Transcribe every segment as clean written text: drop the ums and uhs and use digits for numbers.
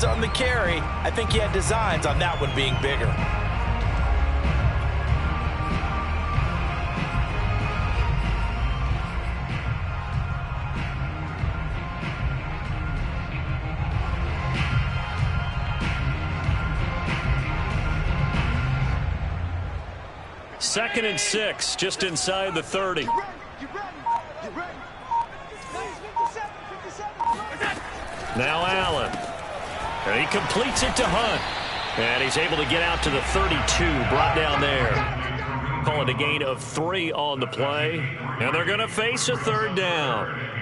On the carry, I think he had designs on that one being bigger. Second and 6, just inside the 30. Now Allen. And he completes it to Hunt. And he's able to get out to the 32, brought down there. Call it a gain of 3 on the play. And they're going to face a third down.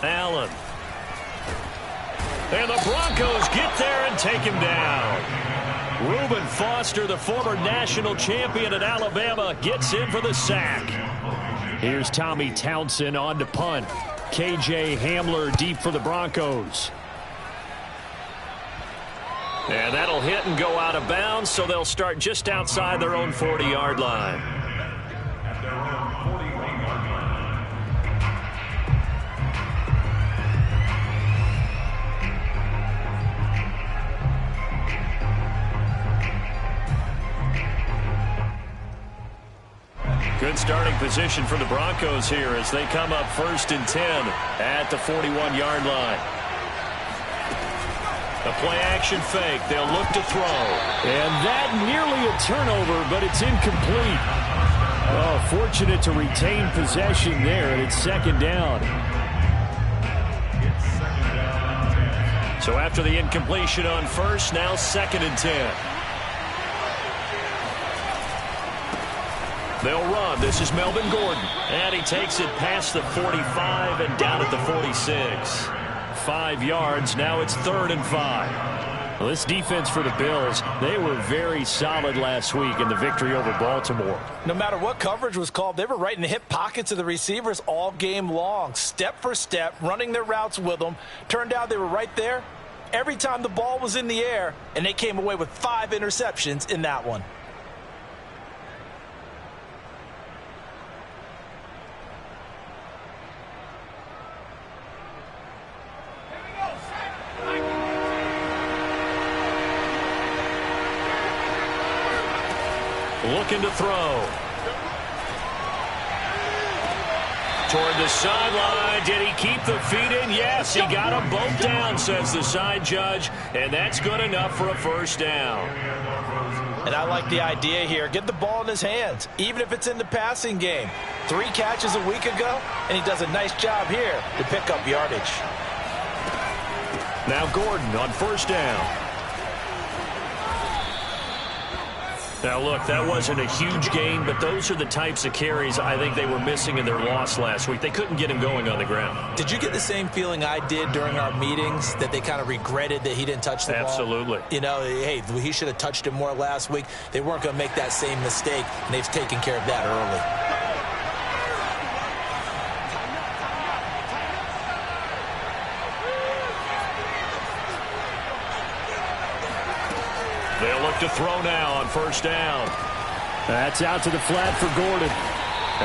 Allen. And the Broncos get there and take him down. Reuben Foster, the former national champion at Alabama, gets in for the sack. Here's Tommy Townsend on to punt. KJ Hamler deep for the Broncos. And that'll hit and go out of bounds, so they'll start just outside their own 40-yard line. Good starting position for the Broncos here as they come up 1st and 10 at the 41-yard line. A play-action fake. They'll look to throw. And that nearly a turnover, but it's incomplete. Oh, fortunate to retain possession there, and it's 2nd down. So after the incompletion on 1st, now 2nd and 10. They'll run. This is Melvin Gordon. And he takes it past the 45 and down at the 46. 5 yards. Now it's 3rd and 5. Well, this defense for the Bills, they were very solid last week in the victory over Baltimore. No matter what coverage was called, they were right in the hip pockets of the receivers all game long. Step for step, running their routes with them. Turned out they were right there every time the ball was in the air, and they came away with 5 interceptions in that one. Looking to throw. Toward the sideline. Did he keep the feet in? Yes, he got them both down, says the side judge. And that's good enough for a 1st down. And I like the idea here. Get the ball in his hands, even if it's in the passing game. 3 catches a week ago, and he does a nice job here to pick up yardage. Now Gordon on 1st down. Now, look, that wasn't a huge gain, but those are the types of carries I think they were missing in their loss last week. They couldn't get him going on the ground. Did you get the same feeling I did during our meetings, that they kind of regretted that he didn't touch the ball? Absolutely. You know, hey, he should have touched it more last week. They weren't going to make that same mistake, and they've taken care of that early. They'll look to throw now on 1st down. That's out to the flat for Gordon.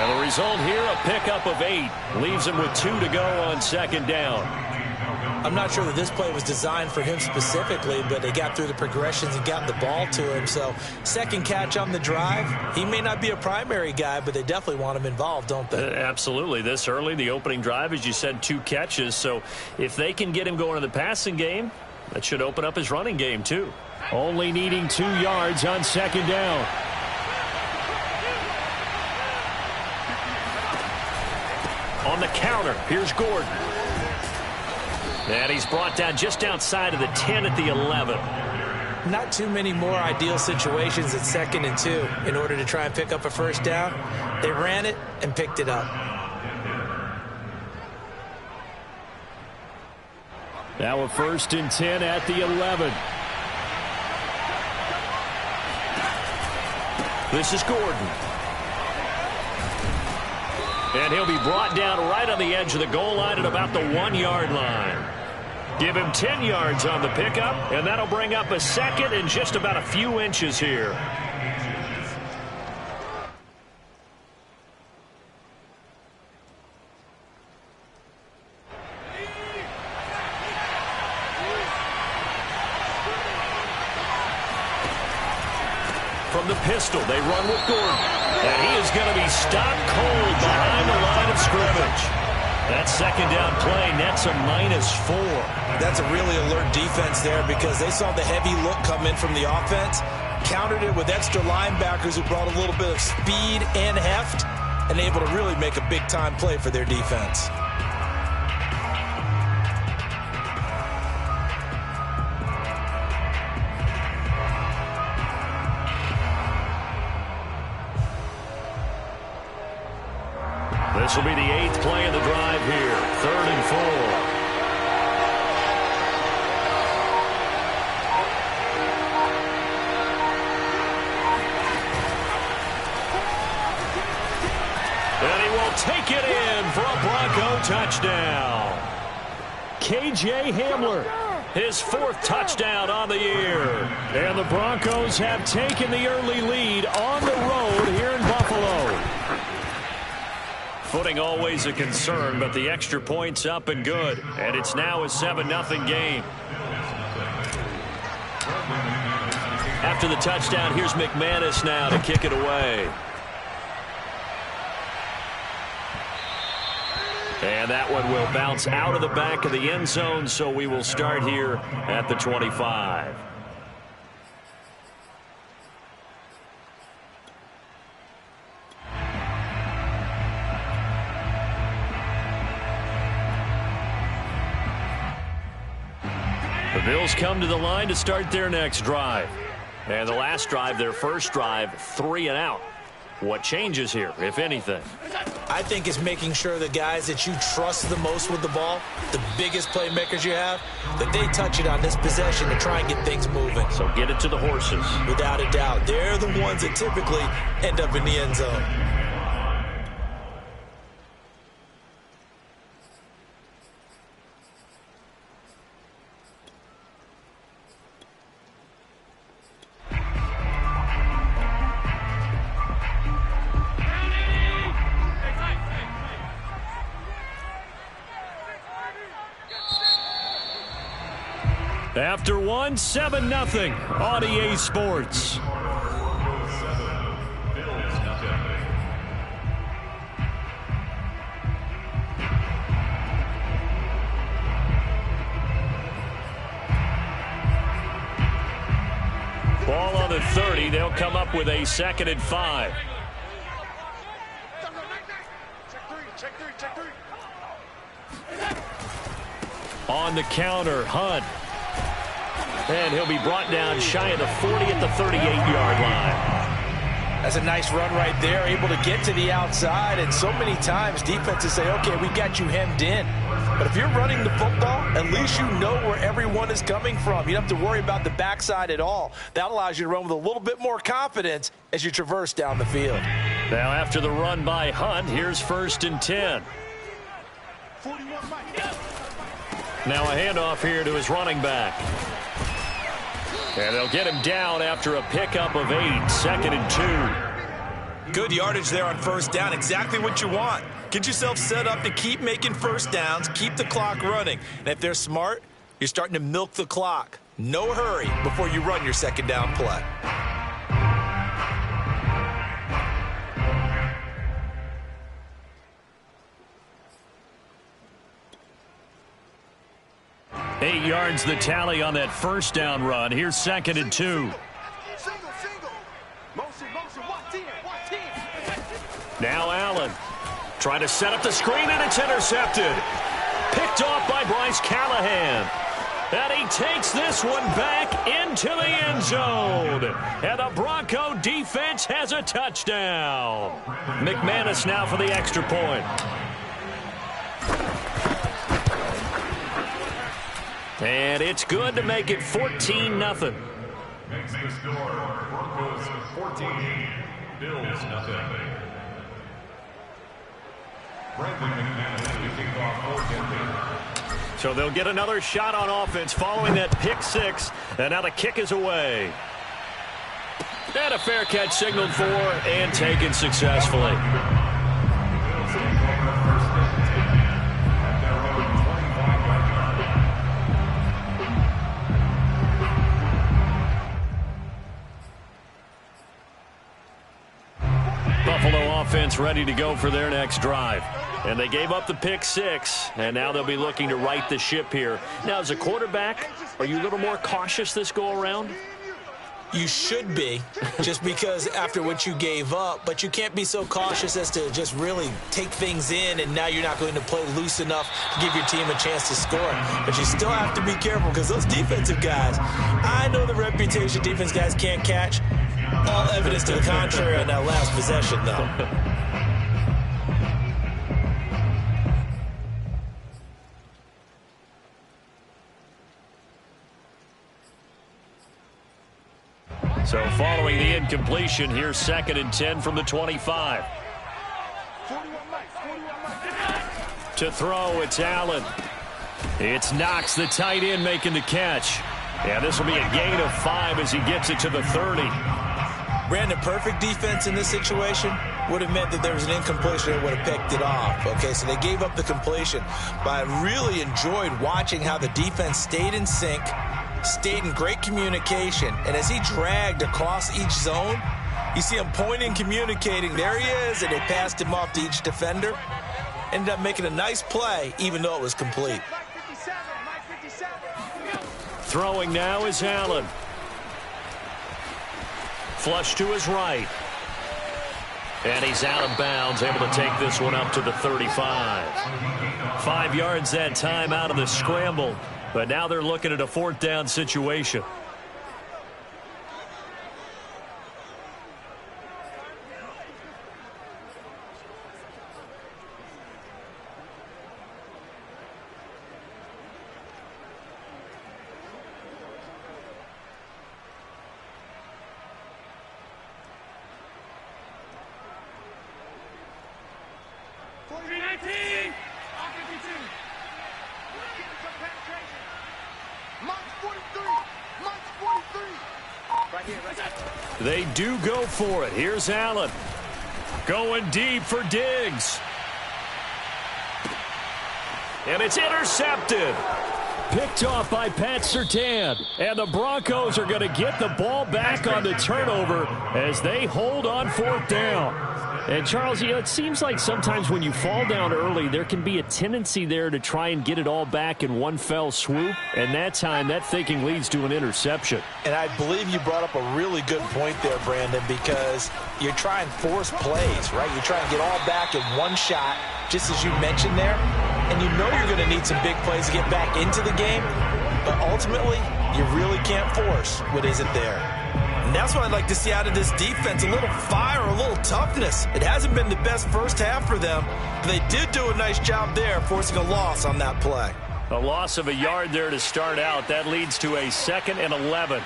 And the result here, a pickup of 8. Leaves him with 2 to go on 2nd down. I'm not sure that this play was designed for him specifically, but they got through the progressions and got the ball to him. So 2nd catch on the drive. He may not be a primary guy, but they definitely want him involved, don't they? Absolutely. This early, the opening drive, as you said, 2 catches. So if they can get him going in the passing game, that should open up his running game too. Only needing 2 yards on 2nd down. On the counter, here's Gordon. And he's brought down just outside of the 10 at the 11. Not too many more ideal situations at 2nd and 2 in order to try and pick up a 1st down. They ran it and picked it up. Now a 1st and 10 at the 11. This is Gordon. And he'll be brought down right on the edge of the goal line at about the 1-yard line. Give him 10 yards on the pickup, and that'll bring up a second and just about a few inches here. From the pistol, they run with Gordon. And he is going to be stopped cold behind the line of scrimmage. That second down play nets a -4. That's a really alert defense there because they saw the heavy look come in from the offense, countered it with extra linebackers who brought a little bit of speed and heft, and able to really make a big-time play for their defense. This will be the 8th play of the drive here. 3rd and 4. And he will take it in for a Bronco touchdown. KJ Hamler. His 4th touchdown on the year. And the Broncos have taken the early lead on the road here in Buffalo. Footing always a concern, but the extra point's up and good. And it's now a 7-0 game. After the touchdown, here's McManus now to kick it away. And that one will bounce out of the back of the end zone, so we will start here at the 25. The Bills come to the line to start their next drive. And the last drive, their first drive, 3 and out. What changes here, if anything? I think it's making sure the guys that you trust the most with the ball, the biggest playmakers you have, that they touch it on this possession to try and get things moving. So get it to the horses. Without a doubt. They're the ones that typically end up in the end zone. After one, 7-0 on EA Sports. Ball on the 30. They'll come up with a 2nd and 5. On the counter, Hunt. And he'll be brought down shy of the 40 at the 38-yard line. That's a nice run right there, able to get to the outside. And so many times defenses say, okay, we got you hemmed in. But if you're running the football, at least you know where everyone is coming from. You don't have to worry about the backside at all. That allows you to run with a little bit more confidence as you traverse down the field. Now after the run by Hunt, here's 1st and 10. Now a handoff here to his running back. And they'll get him down after a pickup of 8, 2nd and 2. Good yardage there on 1st down, exactly what you want. Get yourself set up to keep making 1st downs, keep the clock running. And if they're smart, you're starting to milk the clock. No hurry before you run your 2nd down play. Eight yards the tally on that 1st down run. Here's 2nd and 2. Now Allen trying to set up the screen, and it's intercepted. Picked off by Bryce Callahan. And he takes this one back into the end zone. And the Bronco defense has a touchdown. McManus now for the extra point. And it's good to make it 14-0. Makes the score Broncos 14, Bills 0. So they'll get another shot on offense following that pick six, and now the kick is away. And a fair catch signaled for and taken successfully. Buffalo offense ready to go for their next drive. And they gave up the pick six, and now they'll be looking to right the ship here. Now, as a quarterback, are you a little more cautious this go-around? You should be, just because after what you gave up, but you can't be so cautious as to just really take things in, and now you're not going to play loose enough to give your team a chance to score. But you still have to be careful because those defensive guys, I know the reputation defense guys can't catch. All evidence to the contrary on that last possession, though. So following the incompletion, here's 2nd and 10 from the 25. To throw, it's Allen. It's Knox, the tight end, making the catch. And this will be a gain of 5 as he gets it to the 30. Brandon, perfect defense in this situation would have meant that there was an incompletion that would have picked it off. Okay, so they gave up the completion. But I really enjoyed watching how the defense stayed in sync, stayed in great communication, and as he dragged across each zone, you see him pointing, communicating, there he is, and they passed him off to each defender. Ended up making a nice play, even though it was complete. Throwing now is Allen. Flush to his right. And he's out of bounds, able to take this one up to the 35. 5 yards that time out of the scramble. But now they're looking at a 4th down situation. They do go for it. Here's Allen. Going deep for Diggs. And it's intercepted. Picked off by Pat Surtain. And the Broncos are going to get the ball back on the turnover as they hold on 4th down. And, Charles, you know, it seems like sometimes when you fall down early, there can be a tendency there to try and get it all back in one fell swoop. And that time, that thinking leads to an interception. And I believe you brought up a really good point there, Brandon, because you're trying to force plays, right? You're trying to get all back in one shot, just as you mentioned there. And you know you're going to need some big plays to get back into the game. But ultimately, you really can't force what isn't there. And that's what I'd like to see out of this defense, a little fire, a little toughness. It hasn't been the best first half for them, but they did do a nice job there forcing a loss on that play. A loss of a yard there to start out. That leads to a 2nd and 11.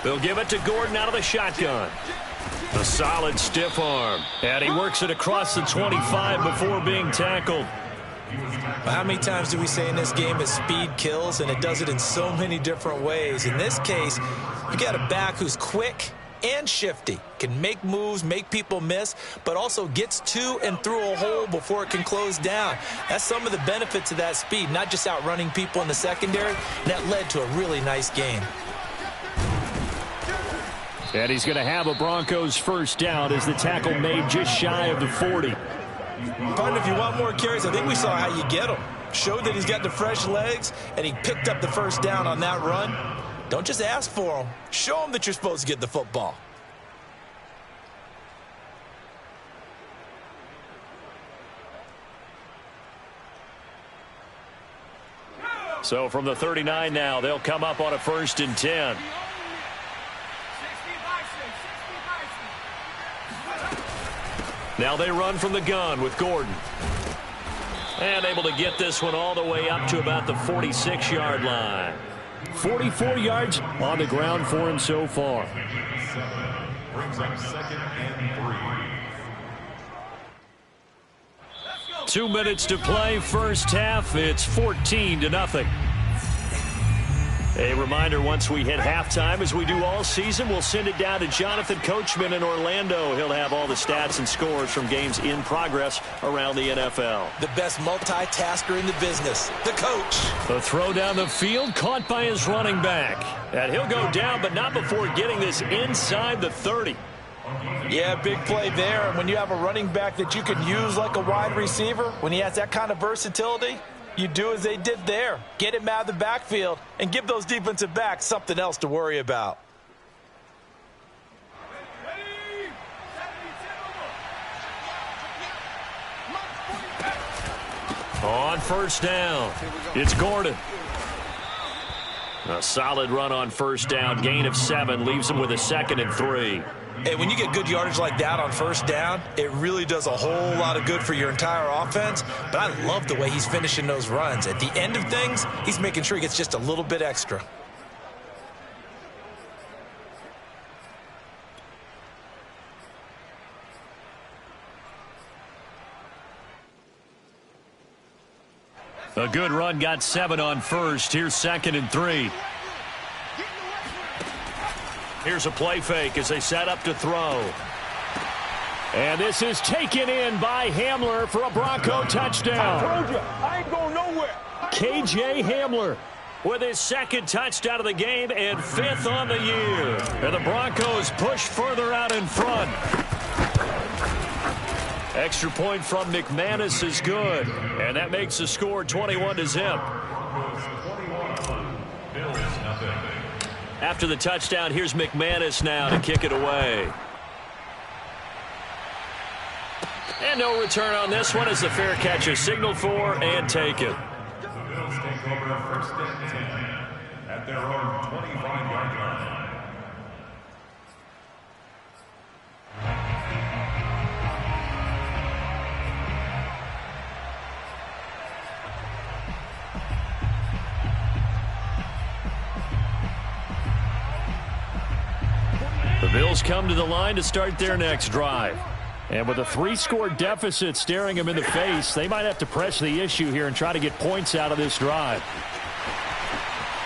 They'll give it to Gordon out of the shotgun. A solid stiff arm. And he works it across the 25 before being tackled. How many times do we say in this game that speed kills, and it does it in so many different ways? In this case, you got a back who's quick and shifty, can make moves, make people miss, but also gets to and through a hole before it can close down. That's some of the benefits of that speed, not just outrunning people in the secondary, and that led to a really nice game. And he's going to have a Broncos 1st down as the tackle made just shy of the 40. Partner, if you want more carries, I think we saw how you get him. Showed that he's got the fresh legs, and he picked up the 1st down on that run. Don't just ask for him. Show him that you're supposed to get the football. So from the 39 now, they'll come up on a 1st and 10. Now they run from the gun with Gordon. And able to get this one all the way up to about the 46-yard line. 44 yards on the ground for him so far. brings up 2nd and 3. 2 minutes to play, first half. It's 14-0. A reminder, once we hit halftime, as we do all season, we'll send it down to Jonathan Coachman in Orlando. He'll have all the stats and scores from games in progress around the NFL. The best multitasker in the business, the coach. The throw down the field, caught by his running back. And he'll go down, but not before getting this inside the 30. Yeah, big play there. And when you have a running back that you can use like a wide receiver, when he has that kind of versatility, you do as they did there. Get him out of the backfield and give those defensive backs something else to worry about. On first down, it's Gordon. A solid run on first down, gain of 7, leaves him with a 2nd and 3. Hey, when you get good yardage like that on first down, it really does a whole lot of good for your entire offense. But I love the way he's finishing those runs. At the end of things, he's making sure he gets just a little bit extra. A good run, got 7 on first. Here's 2nd and 3. Here's a play fake as they set up to throw. And this is taken in by Hamler for a Bronco touchdown. I told you, I ain't going nowhere. KJ Hamler with his 2nd touchdown of the game and 5th on the year. And the Broncos push further out in front. Extra point from McManus is good. And that makes the score 21-0. After the touchdown, here's McManus now to kick it away. And no return on this one as the fair catch is signaled for and taken. The Bills take over 1st and 10 at their own 25-yard line. The Bills come to the line to start their next drive. And with a 3-score deficit staring them in the face, they might have to press the issue here and try to get points out of this drive.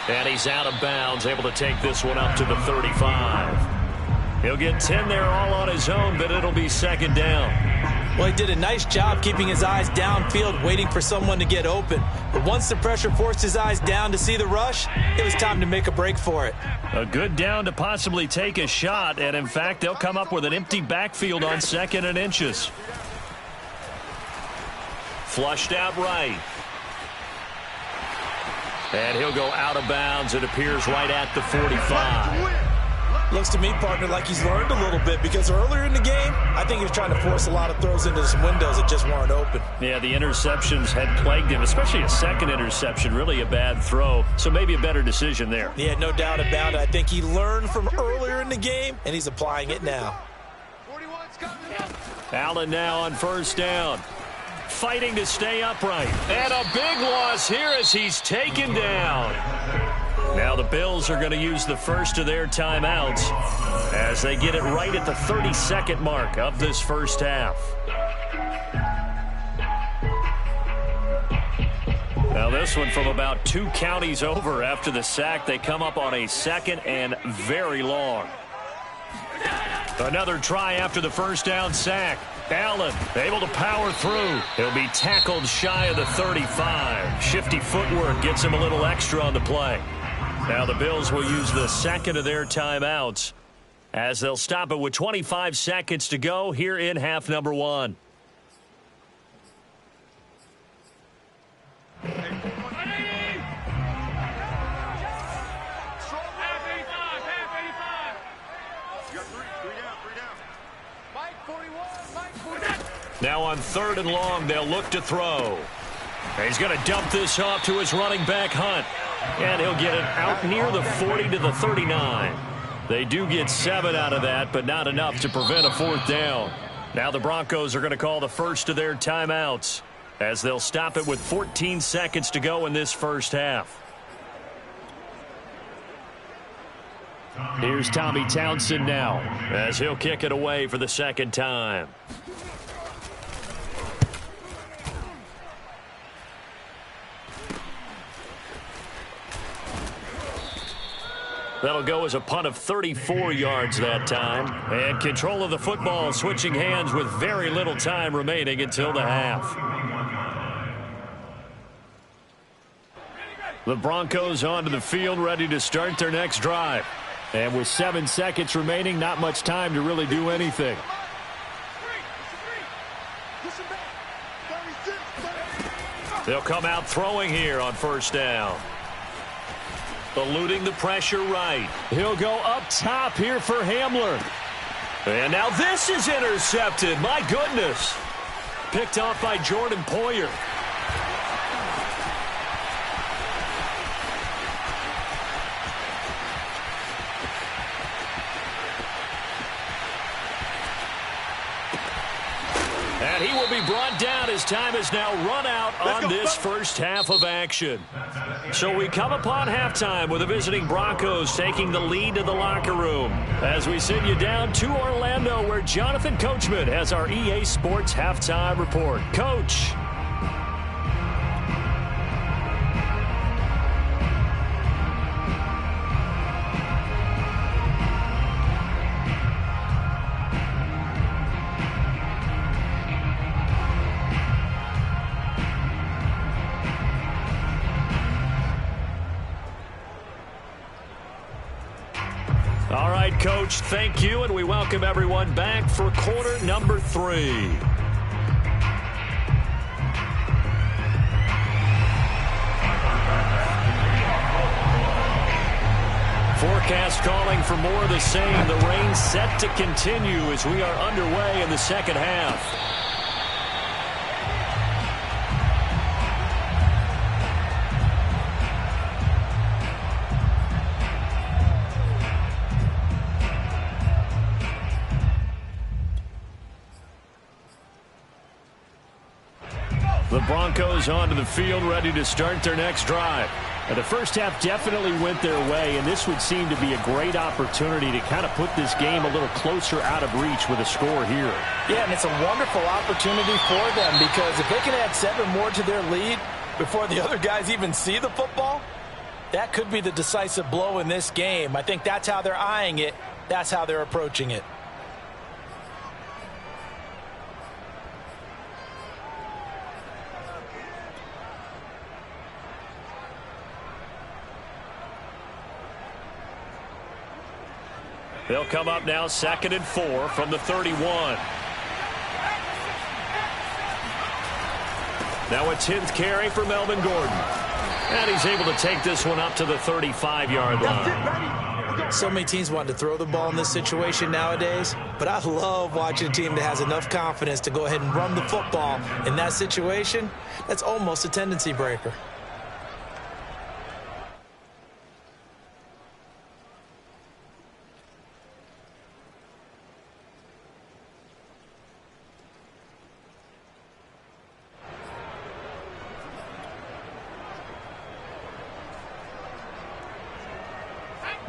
And he's out of bounds, able to take this one up to the 35. He'll get 10 there all on his own, but it'll be 2nd down. Well, he did a nice job keeping his eyes downfield, waiting for someone to get open. But once the pressure forced his eyes down to see the rush, it was time to make a break for it. A good down to possibly take a shot, and in fact, they'll come up with an empty backfield on 2nd and inches. Flushed out right. And he'll go out of bounds. It appears right at the 45. Looks to me, partner, like he's learned a little bit, because earlier in the game, I think he was trying to force a lot of throws into some windows that just weren't open. Yeah, the interceptions had plagued him, especially a 2nd interception, really a bad throw. So maybe a better decision there. Yeah, no doubt about it. I think he learned from earlier in the game, and he's applying it now. Allen now on first down. Fighting to stay upright. And a big loss here as he's taken down. Now the Bills are going to use the first of their timeouts as they get it right at the 32nd mark of this first half. Now this one from about 2 counties over after the sack. They come up on a 2nd and very long. Another try after the first down sack. Allen able to power through. He'll be tackled shy of the 35. Shifty footwork gets him a little extra on the play. Now the Bills will use the 2nd of their timeouts as they'll stop it with 25 seconds to go here in half number 1. Now on 3rd and long, they'll look to throw. He's going to dump this off to his running back, Hunt. And he'll get it out near the 40 to the 39. They do get 7 out of that, but not enough to prevent a 4th down. Now the Broncos are going to call the first of their timeouts as they'll stop it with 14 seconds to go in this first half. Here's Tommy Townsend now, as he'll kick it away for the second time. That'll go as a punt of 34 yards that time. And control of the football switching hands with very little time remaining until the half. The Broncos onto the field, ready to start their next drive. And with 7 seconds remaining, not much time to really do anything. They'll come out throwing here on first down. Eluding the pressure right. He'll go up top here for Hamler. And now this is intercepted. My goodness. Picked off by Jordan Poyer. And he will be brought down as time is now run out on this first half of action. So we come upon halftime with the visiting Broncos taking the lead to the locker room. As we send you down to Orlando, where Jonathan Coachman has our EA Sports halftime report. Coach. All right, Coach, thank you, and we welcome everyone back for quarter number 3. Forecast calling for more of the same. The rain set to continue as we are underway in the second half. The Broncos onto the field, ready to start their next drive. The first half definitely went their way, and this would seem to be a great opportunity to kind of put this game a little closer out of reach with a score here. Yeah, and it's a wonderful opportunity for them, because if they can add 7 more to their lead before the other guys even see the football, that could be the decisive blow in this game. I think that's how they're eyeing it. That's how they're approaching it. They'll come up now 2nd and 4 from the 31. Now a 10th carry for Melvin Gordon. And he's able to take this one up to the 35-yard line. So many teams want to throw the ball in this situation nowadays, but I love watching a team that has enough confidence to go ahead and run the football in that situation. That's almost a tendency breaker.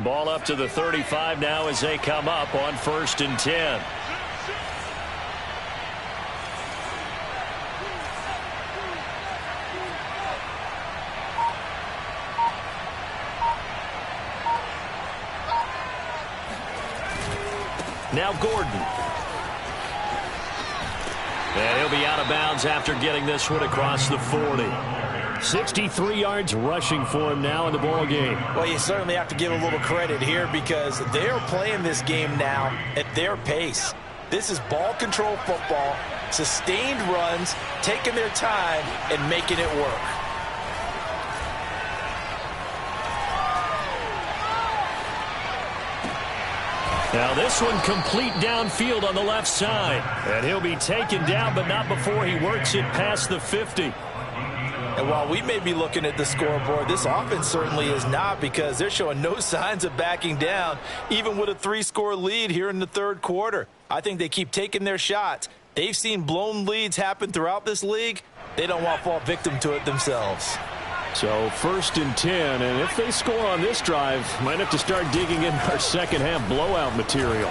Ball up to the 35 now as they come up on 1st and 10. Now Gordon. And he'll be out of bounds after getting this one across the 40. 63 yards rushing for him now in the ball game. Well, you certainly have to give a little credit here, because they're playing this game now at their pace. This is ball control football, sustained runs, taking their time and making it work. Now this one complete downfield on the left side. And he'll be taken down, but not before he works it past the 50. And while we may be looking at the scoreboard, this offense certainly is not, because they're showing no signs of backing down, even with a 3-score lead here in the 3rd quarter. I think they keep taking their shots. They've seen blown leads happen throughout this league. They don't want to fall victim to it themselves. So 1st and 10, and if they score on this drive, might have to start digging in our second half blowout material.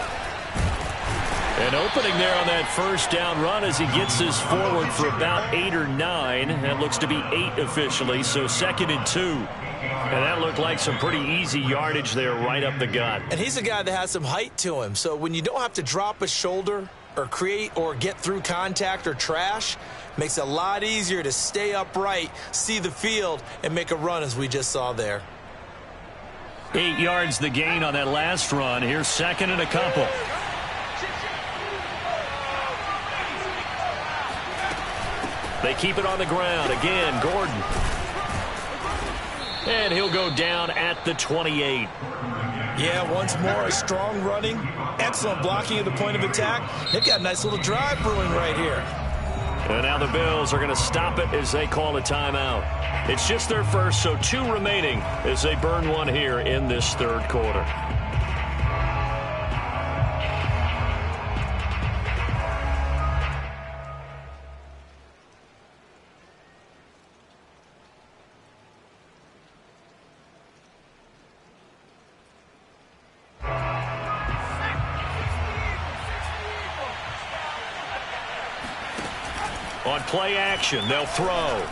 An opening there on that first down run as he gets this forward for about 8 or 9. That looks to be 8 officially, so 2nd and 2. And that looked like some pretty easy yardage there right up the gut. And he's a guy that has some height to him, so when you don't have to drop a shoulder or create or get through contact or trash, makes it a lot easier to stay upright, see the field, and make a run as we just saw there. 8 yards the gain on that last run. Here's 2nd and a couple. They keep it on the ground. Again, Gordon. And he'll go down at the 28. Yeah, once more, a strong running, excellent blocking at the point of attack. They've got a nice little drive brewing right here. And now the Bills are going to stop it as they call a timeout. It's just their first, so 2 remaining as they burn one here in this 3rd quarter. On play action, they'll throw.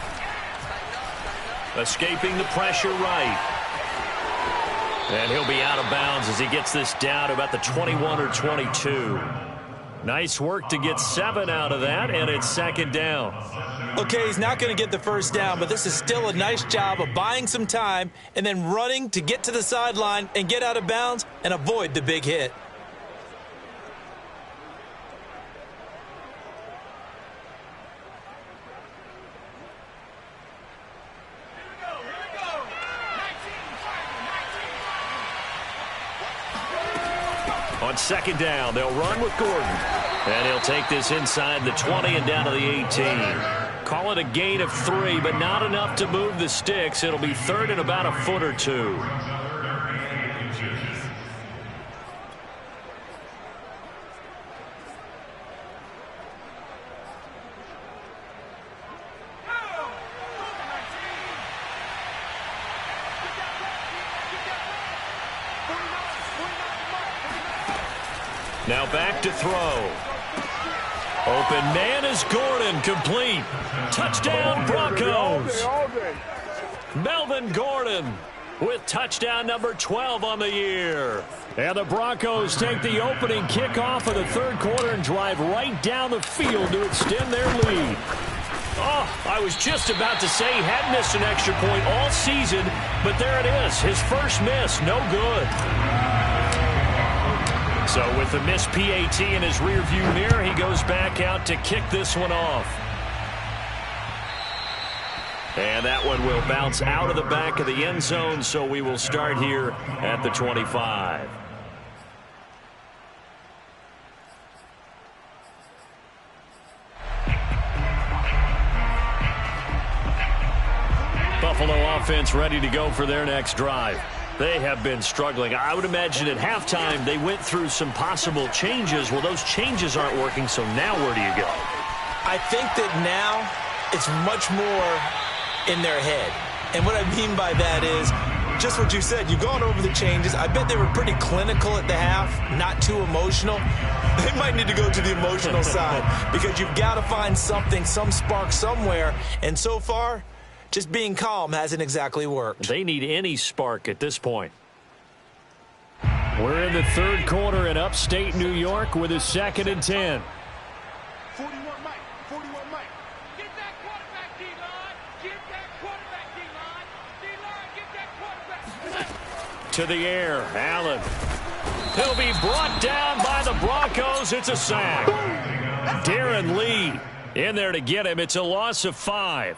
Escaping the pressure right. And he'll be out of bounds as he gets this down to about the 21 or 22. Nice work to get 7 out of that, and it's 2nd down. Okay, he's not going to get the first down, but this is still a nice job of buying some time and then running to get to the sideline and get out of bounds and avoid the big hit. On 2nd down, they'll run with Gordon. And he'll take this inside the 20 and down to the 18. Call it a gain of 3, but not enough to move the sticks. It'll be 3rd and about a foot or 2. Now back to throw. Open man is Gordon, complete. Touchdown Broncos. Melvin Gordon with touchdown number 12 on the year. And the Broncos take the opening kickoff of the 3rd quarter and drive right down the field to extend their lead. Oh, I was just about to say he had missed an extra point all season, but there it is. His first miss, no good. So with the missed PAT in his rearview mirror, he goes back out to kick this one off. And that one will bounce out of the back of the end zone, so we will start here at the 25. Buffalo offense ready to go for their next drive. They have been struggling. I would imagine at halftime they went through some possible changes. Well, those changes aren't working, so now where do you go? I think that now it's much more in their head. And what I mean by that is just what you said. You've gone over the changes. I bet they were pretty clinical at the half, not too emotional. They might need to go to the emotional side because you've got to find something, some spark somewhere. And so far, just being calm hasn't exactly worked. They need any spark at this point. We're in the 3rd quarter in upstate New York with a 2nd and 10. 41 Mike. 41 Mike. Get that quarterback, D-line. Get that quarterback, D-line. D-line, get that quarterback. To the air, Allen. He'll be brought down by the Broncos. It's a sack. Darren Lee in there to get him. It's a loss of 5.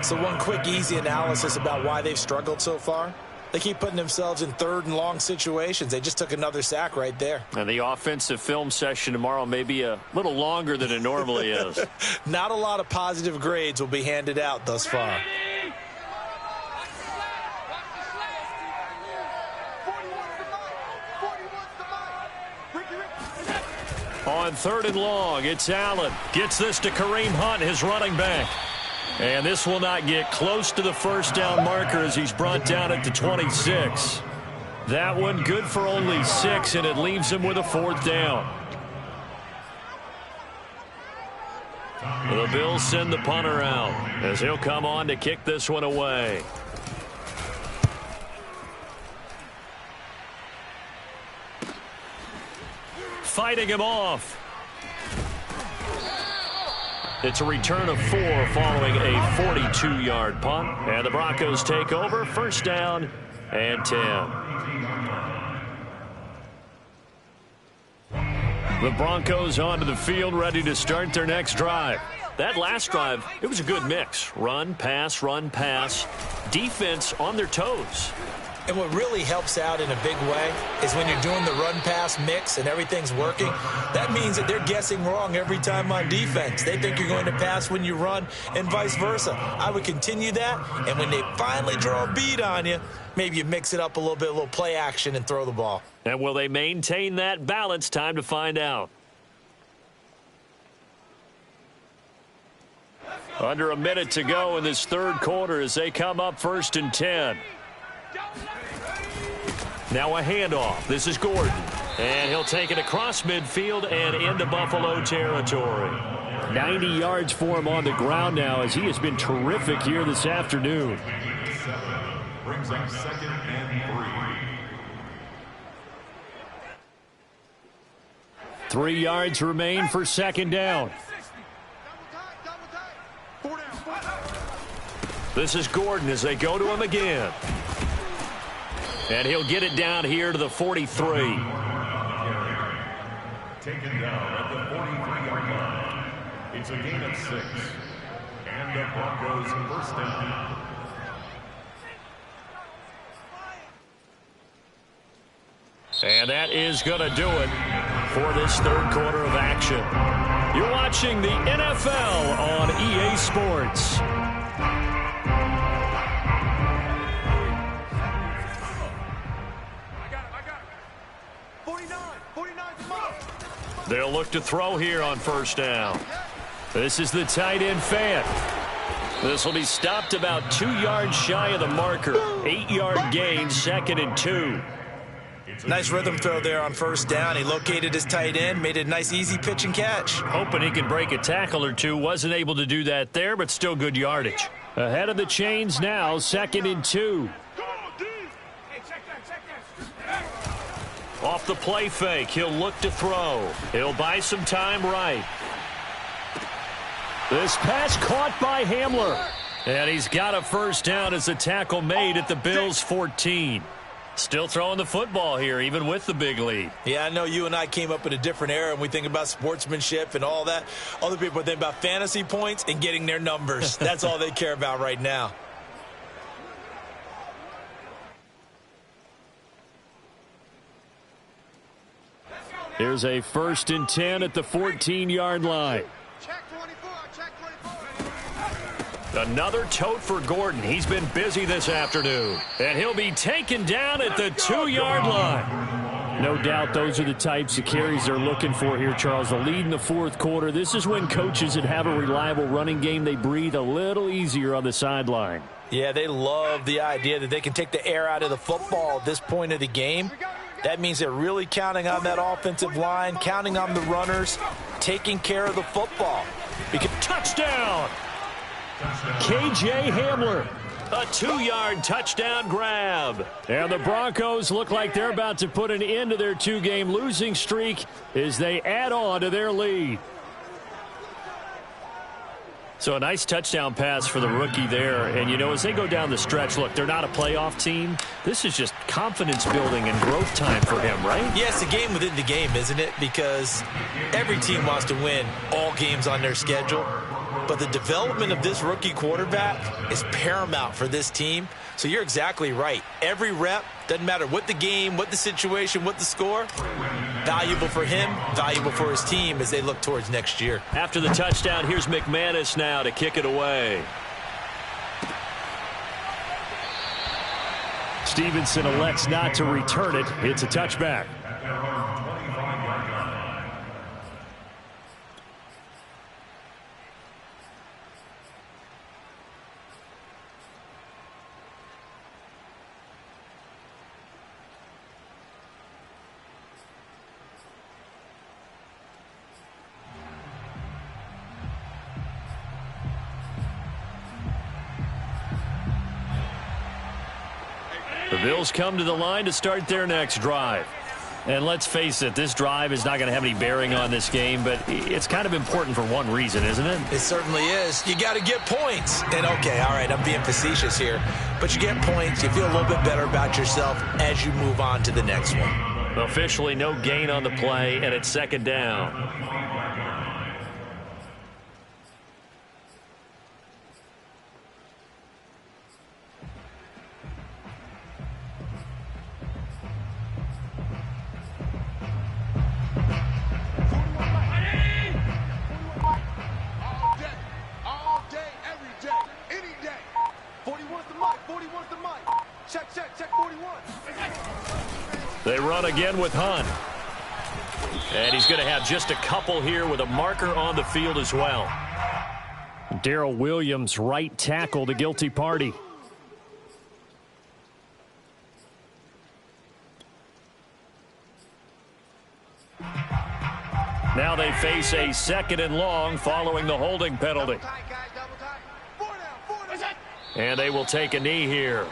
So one quick, easy analysis about why they've struggled so far. They keep putting themselves in 3rd and long situations. They just took another sack right there. And the offensive film session tomorrow may be a little longer than it normally is. Not a lot of positive grades will be handed out thus far. On 3rd and long, it's Allen. Gets this to Kareem Hunt, his running back. And this will not get close to the first down marker as he's brought down at the 26. That one good for only 6, and it leaves him with a 4th down. The Bills send the punter out as he'll come on to kick this one away. Fighting him off. It's a return of 4 following a 42-yard punt. And the Broncos take over, 1st down and 10. The Broncos onto the field, ready to start their next drive. That last drive, it was a good mix. Run, pass, defense on their toes. And what really helps out in a big way is when you're doing the run-pass mix and everything's working, that means that they're guessing wrong every time on defense. They think you're going to pass when you run and vice versa. I would continue that, and when they finally draw a beat on you, maybe you mix it up a little play action and throw the ball. And will they maintain that balance? Time to find out. Under a minute to go in this 3rd quarter as they come up 1st and 10. Now a handoff. This is Gordon. And he'll take it across midfield and into Buffalo territory. 90 yards for him on the ground now as he has been terrific here this afternoon. Brings up 2nd and 3. 3 yards remain for 2nd down. This is Gordon as they go to him again. And he'll get it down here to the 43. Taken down at the 43-yard line. It's a gain of 6. And the Broncos 1st down. And that is going to do it for this 3rd quarter of action. You're watching the NFL on EA Sports. They'll look to throw here on 1st down. This is the tight end Fant. This will be stopped about 2 yards shy of the marker. 8-yard gain, 2nd and 2. Nice rhythm throw there on 1st down. He located his tight end, made it a nice easy pitch and catch. Hoping he can break a tackle or two. Wasn't able to do that there, but still good yardage. Ahead of the chains now, 2nd and 2. Off the play fake, he'll look to throw. He'll buy some time right. This pass caught by Hamler. And he's got a 1st down as the tackle made at the Bills' 14. Still throwing the football here, even with the big lead. Yeah, I know you and I came up in a different era, and we think about sportsmanship and all that. Other people think about fantasy points and getting their numbers. That's all they care about right now. Here's a 1st and 10 at the 14-yard line. Another tote for Gordon. He's been busy this afternoon. And he'll be taken down at the 2-yard line. No doubt those are the types of carries they're looking for here, Charles. The lead in the 4th quarter. This is when coaches that have a reliable running game, they breathe a little easier on the sideline. Yeah, they love the idea that they can take the air out of the football at this point of the game. That means they're really counting on that offensive line, counting on the runners, taking care of the football. Touchdown! KJ Hamler. A 2-yard touchdown grab. And the Broncos look like they're about to put an end to their 2-game losing streak as they add on to their lead. So a nice touchdown pass for the rookie there. And, you know, as they go down the stretch, look, they're not a playoff team. This is just confidence building and growth time for him, right? Yeah, it's a game within the game, isn't it? Because every team wants to win all games on their schedule. But the development of this rookie quarterback is paramount for this team. So you're exactly right. Every rep, doesn't matter what the game, what the situation, what the score, valuable for him, valuable for his team as they look towards next year. After the touchdown, here's McManus now to kick it away. Stevenson elects not to return it. It's a touchback. Bills come to the line to start their next drive. And let's face it, this drive is not going to have any bearing on this game, but it's kind of important for one reason, isn't it? It certainly is. You got to get points. And okay, all right, I'm being facetious here, but you get points, you feel a little bit better about yourself as you move on to the next one. Officially no gain on the play, and it's second down. They run again with Hunt. And he's going to have just a couple here with a marker on the field as well. Darrell Williams, right tackle, the guilty party. Now they face a second and long following the holding penalty. And they will take a knee here.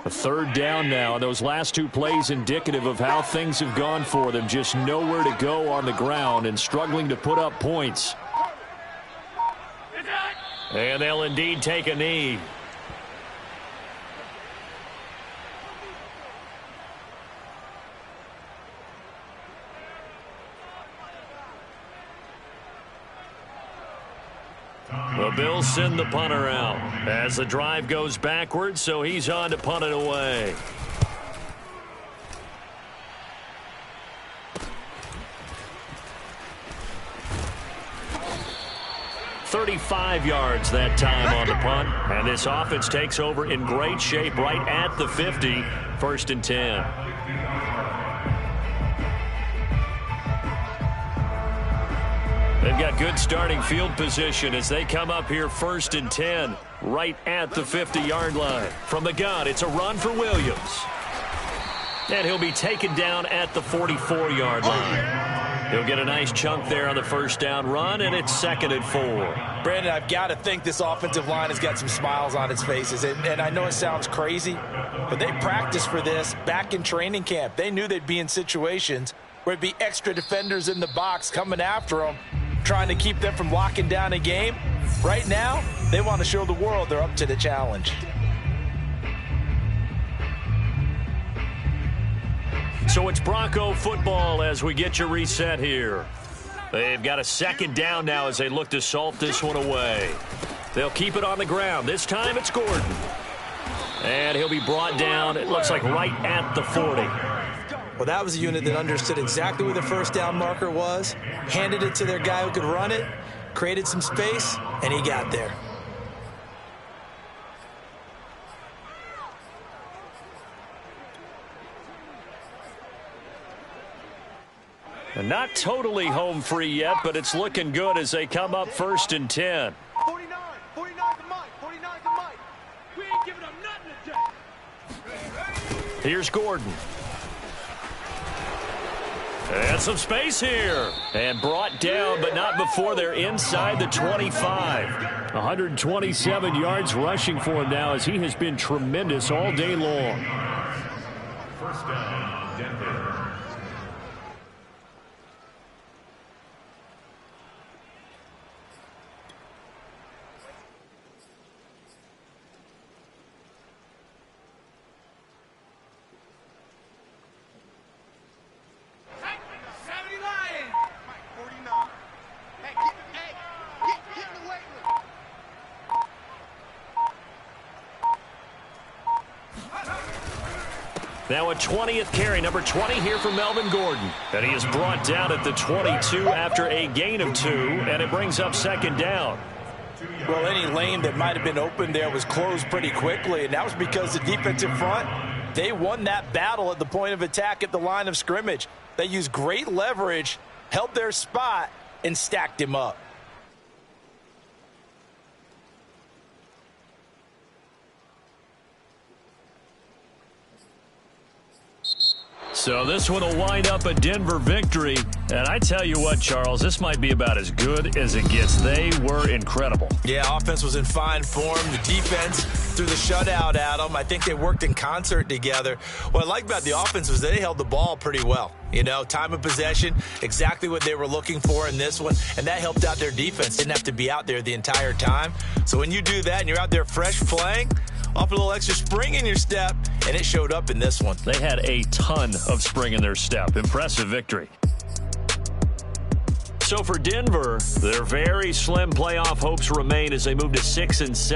A third down now. Those last two plays indicative of how things have gone for them. Just nowhere to go on the ground and struggling to put up points. And they'll indeed take a knee. The Bills send the punter out as the drive goes backwards, so he's on to punt it away. "35 yards that time on the punt, and this offense takes over in great shape right at the 50, 1st and 10. They've got good starting field position as they come up here 1st and 10, right at the 50-yard line. From the gun, it's a run for Williams. And he'll be taken down at the 44-yard line. He'll get a nice chunk there on the first down run, and it's 2nd and 4. Brandon, I've got to think this offensive line has got some smiles on its faces. And I know it sounds crazy, but they practiced for this back in training camp. They knew they'd be in situations where there'd be extra defenders in the box coming after them, trying to keep them from locking down a game. Right now, they want to show the world they're up to the challenge. So it's Bronco football as we get you reset here. They've got a second down now as they look to salt this one away. They'll keep it on the ground. This time it's Gordon. And he'll be brought down, it looks like right at the 40. Well, that was a unit that understood exactly where the first down marker was, handed it to their guy who could run it, created some space, and he got there. And not totally home free yet, but it's looking good as they come up 1st and 10. 49 to Mike. 49 to Mike. We ain't giving them nothing today. Here's Gordon. And some space here. And brought down, but not before they're inside the 25. 127 yards rushing for him now as he has been tremendous all day long. First down, Denver. Now a 20th carry, number 20 here for Melvin Gordon. And he is brought down at the 22 after a gain of 2, and it brings up second down. Well, any lane that might have been open there was closed pretty quickly, and that was because the defensive front, they won that battle at the point of attack at the line of scrimmage. They used great leverage, held their spot, and stacked him up. So this one will wind up a Denver victory. And I tell you what, Charles, this might be about as good as it gets. They were incredible. Yeah, offense was in fine form. The defense threw the shutout at them. I think they worked in concert together. What I liked about the offense was they held the ball pretty well. You know, time of possession, exactly what they were looking for in this one, and that helped out their defense. Didn't have to be out there the entire time. So when you do that and you're out there fresh playing, off a little extra spring in your step, and it showed up in this one. They had a ton of spring in their step. Impressive victory. So for Denver, their very slim playoff hopes remain as they move to 6-7.